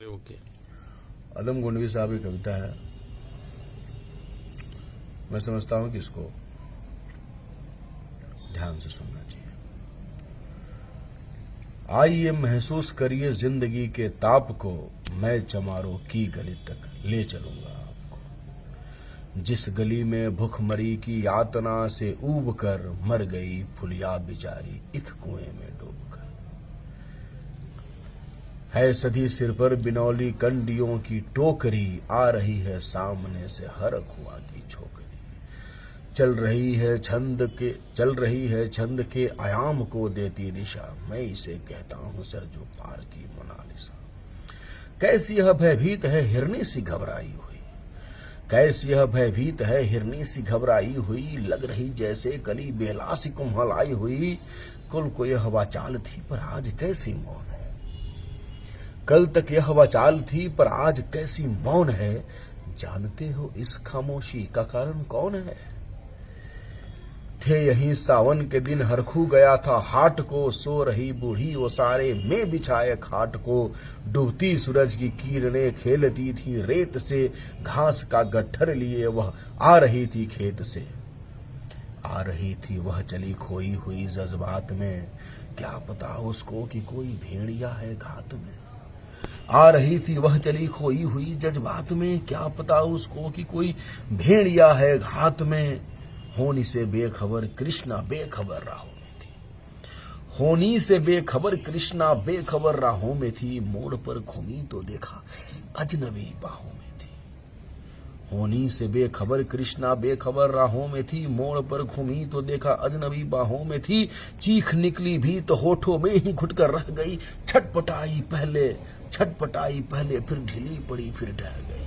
Okay. अदम गोंडवी साहब की कविता है। मैं समझता हूं कि इसको ध्यान से सुनना चाहिए। आइए महसूस करिए जिंदगी के ताप को, मैं चमारों की गली तक ले चलूंगा आपको। जिस गली में भूखमरी की यातना से ऊब कर मर गई फुलिया बिचारी एक कुएं में डूबकर। है सधी सिर पर बिनौली कंडियों की टोकरी, आ रही है सामने से हर कुआं की छोकरी। चल रही है छंद के आयाम को देती दिशा, मैं इसे कहता हूं सरजू पार की मोनालिसा। कैसी यह भयभीत है हिरनी सी घबराई हुई, कैसी यह भयभीत है हिरनी सी घबराई हुई, लग रही जैसे कली बेला सी कुम्हलाई हुई। कुल को यह हवा चाल थी पर आज कैसी मौन है, कल तक यह हवा चाल थी पर आज कैसी मौन है। जानते हो इस खामोशी का कारण कौन है? थे यहीं सावन के दिन हरखू गया था हाट को, सो रही बूढ़ी वो सारे में बिछाए खाट को। डूबती सूरज की किरणें खेलती थी रेत से, घास का गट्ठर लिए वह आ रही थी खेत से। आ रही थी वह चली खोई हुई जज्बात में, क्या पता उसको कि कोई भेड़िया है घात में। आ रही थी वह चली खोई हुई जज्बात में, क्या पता उसको कि कोई भेड़िया है घात में। होनी से बेखबर कृष्णा बेखबर राहों में थी, होनी से बेखबर कृष्णा बेखबर राहों में थी। मोड़ पर घूमी तो देखा अजनबी बाहों में थी, होनी से बेखबर कृष्णा बेखबर राहों में थी। मोड़ पर घूमी तो देखा अजनबी बाहों में थी। चीख निकली भी तो होठों में ही घुटकर रह गई, छटपटाई पहले फिर ढीली पड़ी फिर ढह गई।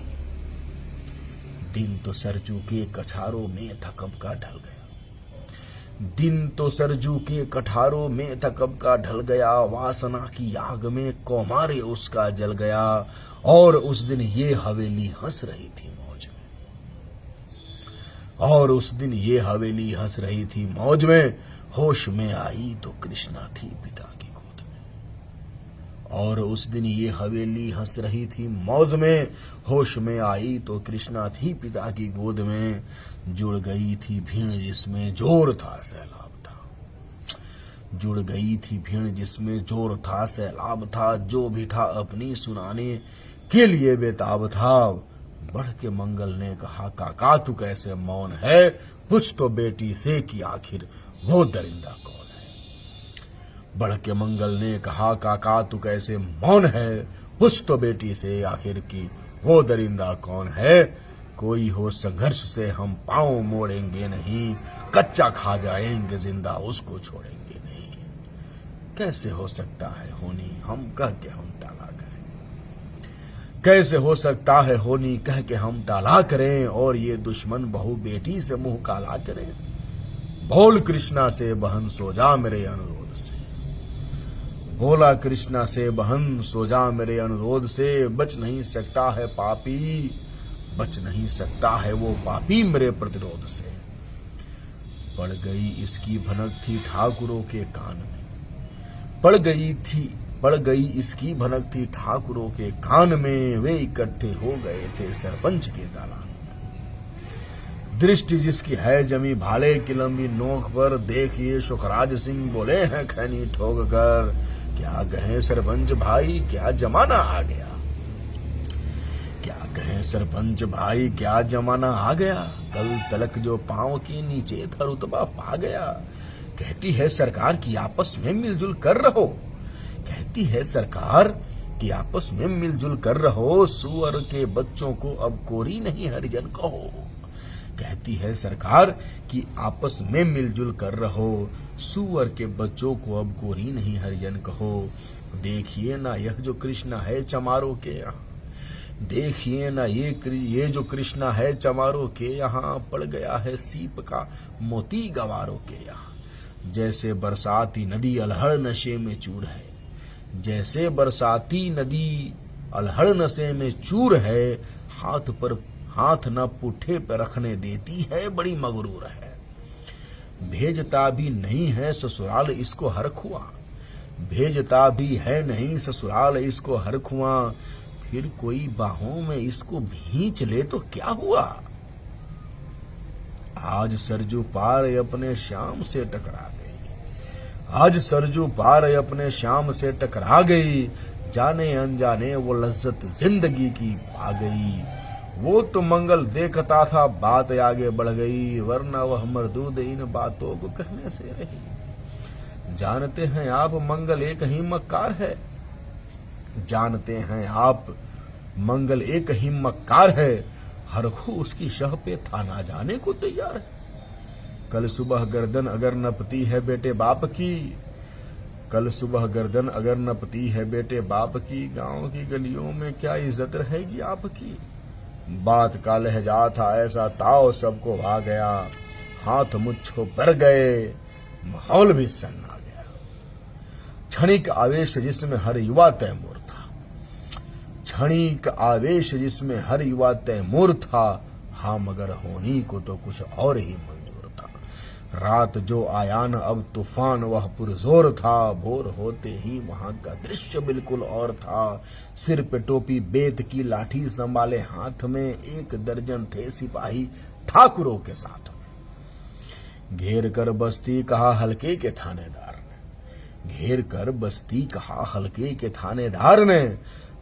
दिन तो सरजू के कछारों में था कब का ढल गया, दिन तो सरजू के कठारों में था कब का ढल गया। वासना की आग में कौमारे उसका जल गया, और उस दिन ये हवेली हंस रही थी मौज में, और उस दिन ये हवेली हंस रही थी मौज में। होश में आई तो कृष्णा थी पिता की गोद में, और उस दिन ये हवेली हंस रही थी मौज में। होश में आई तो कृष्णा थी पिता की गोद में। जुड़ गई थी भीड़ जिसमें जोर था सैलाब था, जुड़ गई थी भीड़ जिसमें जोर था सैलाब था। जो भी था अपनी सुनाने के लिए बेताब था। बढ़ के मंगल ने कहा काका तू कैसे मौन है, पूछ तो बेटी से कि आखिर वो दरिंदा कौन है। बढ़ के मंगल ने कहा काका तू कैसे मौन है, पूछ तो बेटी से आखिर की वो दरिंदा कौन है। कोई हो संघर्ष से हम पांव मोड़ेंगे नहीं, कच्चा खा जाएंगे जिंदा उसको छोड़ेंगे नहीं। कैसे हो सकता है होनी हम कह के हम टाला करें, कैसे हो सकता है होनी कह के हम टाला करें, और ये दुश्मन बहू बेटी से मुंह काला करें। बोल कृष्णा से बहन सो जा मेरे अनुरोध से, बोला कृष्णा से बहन सो जा मेरे अनुरोध से। बच नहीं सकता है पापी, बच नहीं सकता है वो पापी मेरे प्रतिरोध से। पड़ गई इसकी भनक थी ठाकुरों के कान में, पड़ गई इसकी भनक थी ठाकुरों के कान में। वे इकट्ठे हो गए थे सरपंच के दालान में। दृष्टि जिसकी है जमी भाले की लंबी नोक पर, देखिए सुखराज सिंह बोले हैं खैनी ठोक कर। क्या कहें सरपंच भाई क्या जमाना आ गया, क्या कहें सरपंच भाई क्या जमाना आ गया। कल तलक जो पांव के नीचे था रुतबा पा गया। कहती है सरकार की आपस में मिलजुल कर रहो, कहती है सरकार कि आपस में मिलजुल कर रहो। सुअर के बच्चों को अब कोरी नहीं हरिजन कहो, कहती है सरकार कि आपस में मिलजुल कर रहो। सुअर के बच्चों को अब गोरी नहीं हरिजन कहो। देखिए ना यह जो कृष्णा है चमारों के यहाँ, देखिए ना ये जो कृष्णा है चमारों के यहाँ। पड़ गया है सीप का मोती गवारों के यहाँ। जैसे बरसाती नदी अलहड़ नशे में चूर है, जैसे बरसाती नदी अलहड़ नशे में चूर है। हाथ न पुट्ठे पे रखने देती है बड़ी मगरूर है। भेजता भी नहीं है ससुराल इसको हर खुआ, भेजता भी है नहीं ससुराल इसको हर खुआ। फिर कोई बाहों में इसको भींच ले तो क्या हुआ। आज सरजू पार अपने श्याम से टकरा गई, आज सरजू पार अपने श्याम से टकरा गई। जाने अनजाने वो लज्जत जिंदगी की पा गई। वो तो मंगल देखता था, बात आगे बढ़ गई, वरना वह मरदूद इन बातों को कहने से रही। जानते हैं आप मंगल एक ही मक्कार है, जानते हैं आप मंगल एक ही मक्कार है। हर खू उसकी शह पे थाना जाने को तैयार है। कल सुबह गर्दन अगर नपती है बेटे बाप की, कल सुबह गर्दन अगर नपती है बेटे बाप की, गांव की गलियों में क्या इज्जत रहेगी आपकी। बात का लहजा था ऐसा ताव सबको आ गया, हाथ मुच्छो पर गए, माहौल भी सन्ना गया। क्षणिक आवेश जिसमें हर युवा तैमूर था, क्षणिक आवेश जिसमें हर युवा तैमूर था। हाँ मगर होनी को तो कुछ और ही मंजूर था। रात जो आया न अब तूफान वह पुरजोर था, भोर होते ही वहां का दृश्य बिल्कुल और था। सिर पे टोपी बेत की लाठी संभाले हाथ में, एक दर्जन थे सिपाही ठाकुरों के साथ में। घेर कर बस्ती कहा हल्के के थानेदार ने, घेर कर बस्ती कहा हल्के के थानेदार ने।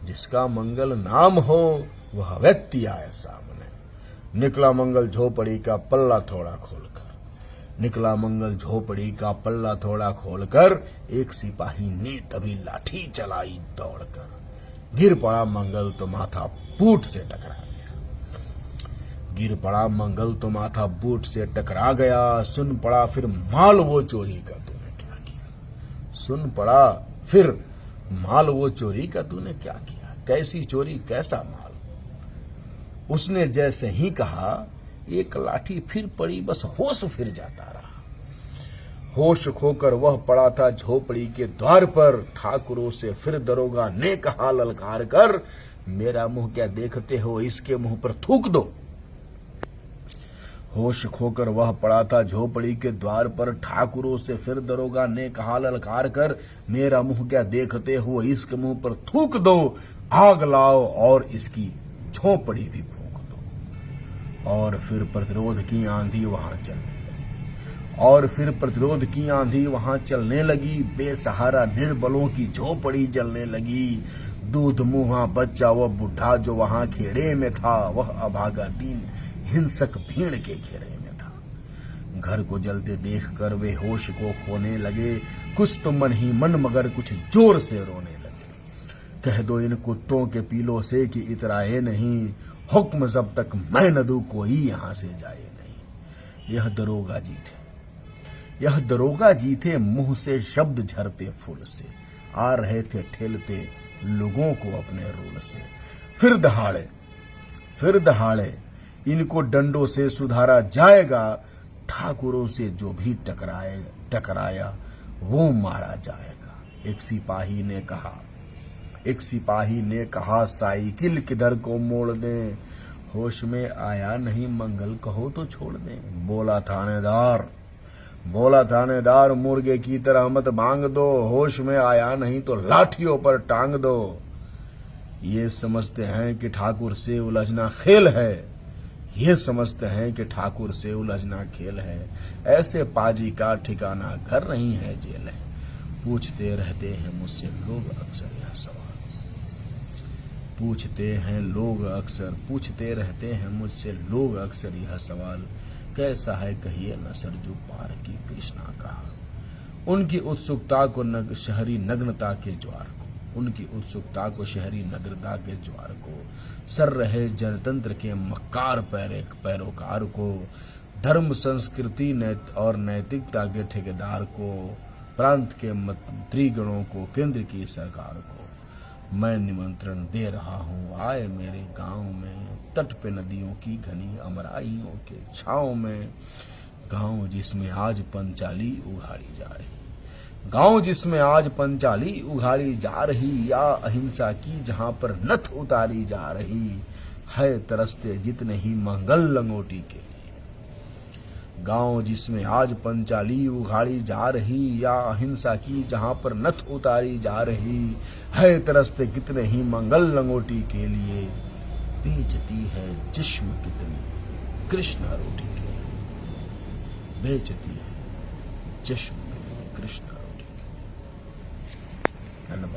जिसका मंगल नाम हो वह व्यक्ति आए सामने। निकला मंगल झोपड़ी का पल्ला थोड़ा खोलकर, निकला मंगल झोपड़ी का पल्ला थोड़ा खोलकर। एक सिपाही ने तभी लाठी चलाई दौड़कर। गिर पड़ा मंगल तो माथा बूट से टकरा गया, गिर पड़ा मंगल तो माथा बूट से टकरा गया। सुन पड़ा फिर माल वो चोरी का तूने क्या किया, सुन पड़ा फिर माल वो चोरी का तूने क्या किया। कैसी चोरी कैसा माल। उसने जैसे ही कहा एक लाठी फिर पड़ी, बस होश फिर जाता रहा। होश खोकर वह पड़ा था झोपड़ी के द्वार पर। ठाकुरों से फिर दरोगा ने कहा ललकार कर, मेरा मुंह क्या देखते हो, इसके मुंह पर थूक दो। होश खोकर वह पड़ा था झोपड़ी के द्वार पर। ठाकुरों से फिर दरोगा ने कहा ललकार कर, मेरा मुंह क्या देखते हो, इसके मुंह पर थूक दो। आग लाओ और इसकी झोपड़ी भी फूंक दो। और फिर प्रतिरोध की आंधी वहां चलने लगी, और फिर प्रतिरोध की आंधी वहां चलने लगी। बेसहारा निर्बलों की झोपड़ी जलने लगी। दूध मुंहा बच्चा वह बुढ़ा जो वहां खेड़े में था, वह अभागा दीन हिंसक भीड़ के घेरे में था। घर को जलते देखकर वे होश को खोने लगे। कुछ तो मन ही मन मगर कुछ जोर से रोने लगे। कह दो इन कुत्तों के पीलों से कि इतराए नहीं, हुक्म जब तक मैं न दूं कोई यहां से जाए नहीं। यह दरोगा जी थे, यह दरोगा जी थे, मुंह से शब्द झरते फूल से। आ रहे थे ठेलते लोगों को अपने रूल से। फिर दहाड़े इनको डंडों से सुधारा जाएगा। ठाकुरों से जो भी टकराया वो मारा जाएगा। एक सिपाही ने कहा साइकिल किधर को मोड़ दें। होश में आया नहीं मंगल कहो तो छोड़ दें। बोला थानेदार मुर्गे की तरह मत भांग दो। होश में आया नहीं तो लाठियों पर टांग दो। ये समझते हैं कि ठाकुर से उलझना खेल है, ये समझते हैं कि ठाकुर से उलझना खेल है। ऐसे पाजी का ठिकाना घर नहीं है जेल है। पूछते रहते हैं मुझसे लोग अक्सर यह सवाल, पूछते रहते हैं मुझसे लोग अक्सर यह सवाल, कैसा है कहिए न सरजू पार की कृष्णा का। उनकी उत्सुकता को शहरी नग्नता के ज्वार को, उनकी उत्सुकता को शहरी नग्नता के ज्वार को, सर रहे जनतंत्र के मक्कार पैरोकार को, धर्म संस्कृति और नैतिकता के ठेकेदार को, प्रांत के मंत्रीगणों को, केंद्र की सरकार को मैं निमंत्रण दे रहा हूँ। आए मेरे गांव में, तट पे नदियों की घनी अमराइयों के छांव में। गांव जिसमें आज पंचाली उघाड़ी जा रही, गांव जिसमें आज पंचाली उघाड़ी जा रही, या अहिंसा की जहां पर नथ उतारी जा रही है। तरसते जितने ही मंगल लंगोटी के लिए, गांव जिसमें आज पंचाली उघाड़ी जा रही, या अहिंसा की जहां पर नथ उतारी जा रही है, तरसते कितने ही मंगल लंगोटी के लिए, बेचती है जिस्म कितनी कृष्णा रोटी के लिए, बेचती है जिस्म कितनी कृष्णा रोटी के लिए। धन्यवाद।